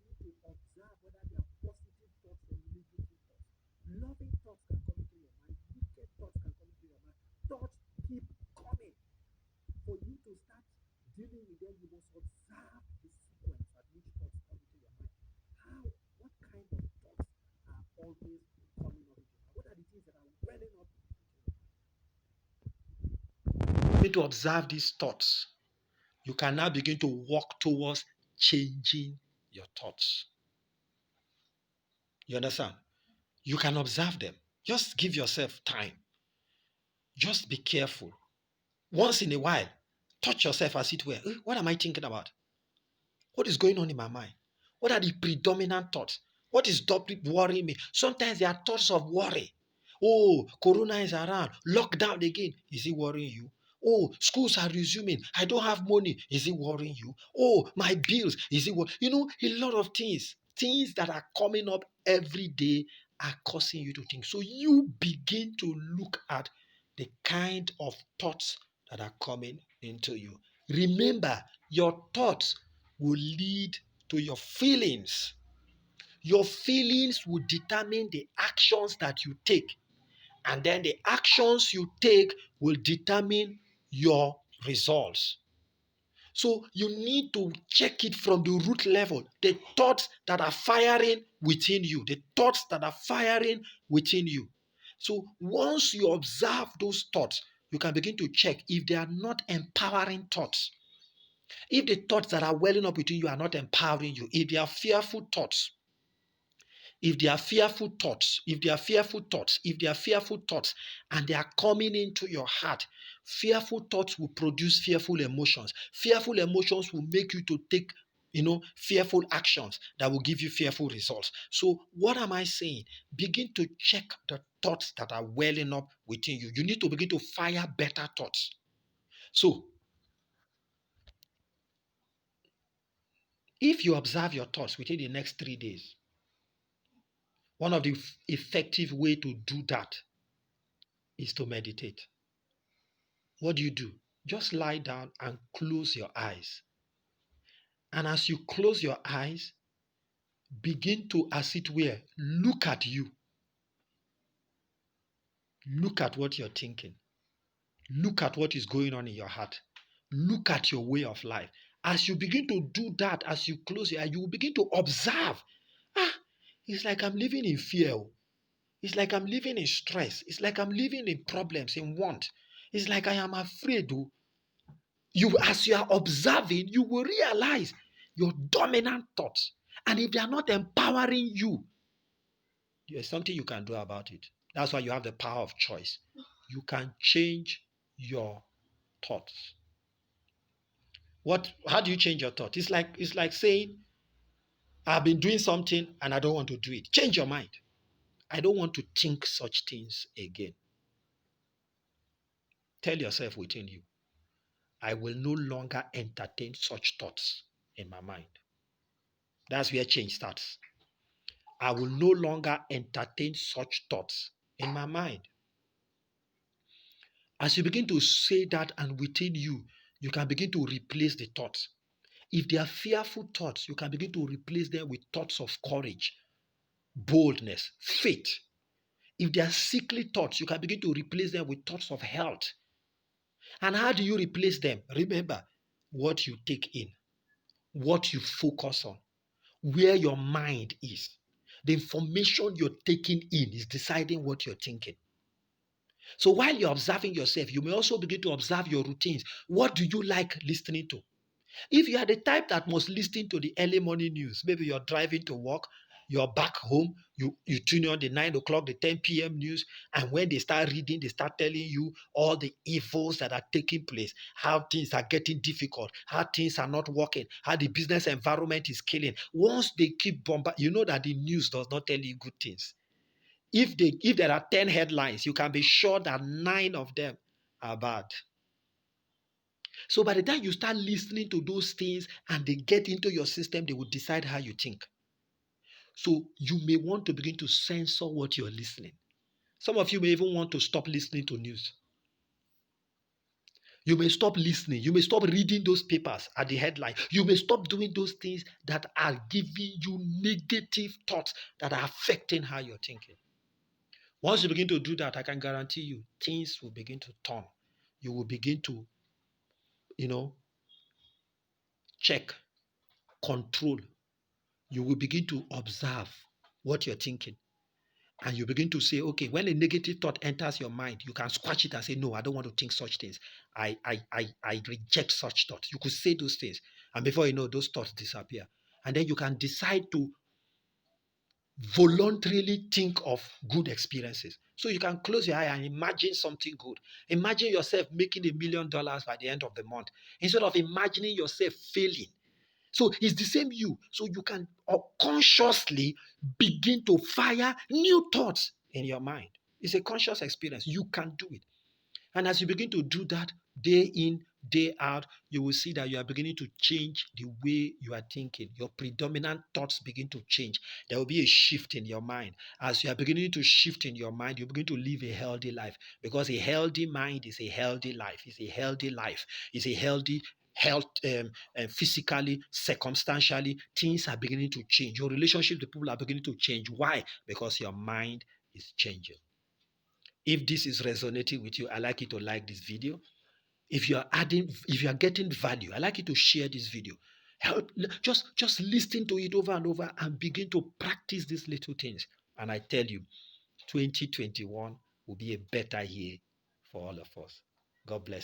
need to observe whether they are positive thoughts or negative thoughts. Loving thoughts can come into your mind, wicked thoughts can come into your mind. Thoughts keep coming. For you to start dealing with them, you must observe the sequence at which thoughts come into your mind. What kind of thoughts are always coming up into your mind? What are the things that are welling up into your mind? You need to observe these thoughts. You can now begin to walk towards changing your thoughts. You understand? You can observe them. Just give yourself time. Just be careful. Once in a while, touch yourself as it were. What am I thinking about? What is going on in my mind? What are the predominant thoughts? What is worrying me? Sometimes there are thoughts of worry. Oh, Corona is around. Lockdown again. Is it worrying you? Oh, schools are resuming. I don't have money. Is it worrying you? Oh, my bills. Is it a lot of things. Things that are coming up every day are causing you to think. So you begin to look at the kind of thoughts that are coming into you. Remember, your thoughts will lead to your feelings. Your feelings will determine the actions that you take. And then the actions you take will determine your results. So you need to check it from the root level. The thoughts that are firing within you. The thoughts that are firing within you. So once you observe those thoughts, you can begin to check if they are not empowering thoughts. If the thoughts that are welling up within you are not empowering you, if they are fearful thoughts, if they are fearful thoughts, if they are fearful thoughts, if they are fearful thoughts, and they are coming into your heart, fearful thoughts will produce fearful emotions. Fearful emotions will make you to take fearful actions that will give you fearful results. So what am I saying? Begin to check the thoughts that are welling up within you. You need to begin to fire better thoughts. So if you observe your thoughts within the next 3 days, one of the effective way to do that is to meditate. What do? Just lie down and close your eyes. And as you close your eyes, begin to, as it were, look at you. Look at what you're thinking. Look at what is going on in your heart. Look at your way of life. As you begin to do that, as you close your eyes, you will begin to observe. It's like I'm living in fear. It's like I'm living in stress. It's like I'm living in problems, in want. It's like I am afraid. As you are observing, you will realize your dominant thoughts. And if they are not empowering you, there's something you can do about it. That's why you have the power of choice. You can change your thoughts. How do you change your thought? It's like saying, I've been doing something and I don't want to do it. Change your mind. I don't want to think such things again. Tell yourself within you, I will no longer entertain such thoughts in my mind. That's where change starts. I will no longer entertain such thoughts in my mind. As you begin to say that, and within you, you can begin to replace the thoughts. If they are fearful thoughts, you can begin to replace them with thoughts of courage, boldness, faith. If they are sickly thoughts, you can begin to replace them with thoughts of health. And how do you replace them? Remember what you take in, what you focus on, where your mind is. The information you're taking in is deciding what you're thinking. So while you're observing yourself, you may also begin to observe your routines. What do you like listening to? If you are the type that must listen to the early morning news, maybe you're driving to work, you're back home, you tune on the 9 o'clock, the 10 p.m. news, and when they start reading, they start telling you all the evils that are taking place, how things are getting difficult, how things are not working, how the business environment is killing. Once they keep bombarding, you know that the news does not tell you good things. If there are 10 headlines, you can be sure that 9 of them are bad. So by the time you start listening to those things and they get into your system, they will decide how you think. So you may want to begin to censor what you're listening. Some of you may even want to stop listening to news. You may stop listening. You may stop reading those papers at the headline. You may stop doing those things that are giving you negative thoughts that are affecting how you're thinking. Once you begin to do that, I can guarantee you, things will begin to turn. You will begin to, check, control. You will begin to observe what you're thinking. And you begin to say, okay, when a negative thought enters your mind, you can squash it and say, no, I don't want to think such things. I reject such thoughts. You could say those things. And before you know, those thoughts disappear. And then you can decide to voluntarily think of good experiences. So you can close your eye and imagine something good. Imagine yourself making $1 million by the end of the month, instead of imagining yourself failing. So it's the same you. So you can consciously begin to fire new thoughts in your mind. It's a conscious experience. You can do it. And as you begin to do that day in, day out, you will see that you are beginning to change the way you are thinking. Your predominant thoughts begin to change. There will be a shift in your mind. As you are beginning to shift in your mind, you begin to live a healthy life, because a healthy mind is a healthy life. It's a healthy life. It's a healthy health, physically, circumstantially. Things are beginning to change. Your relationship with people are beginning to change. Why? Because your mind is changing. If this is resonating with you, I like you to like this video. If you are getting value, I like you to share this video. Just listen to it over and over and begin to practice these little things. And I tell you, 2021 will be a better year for all of us. God bless.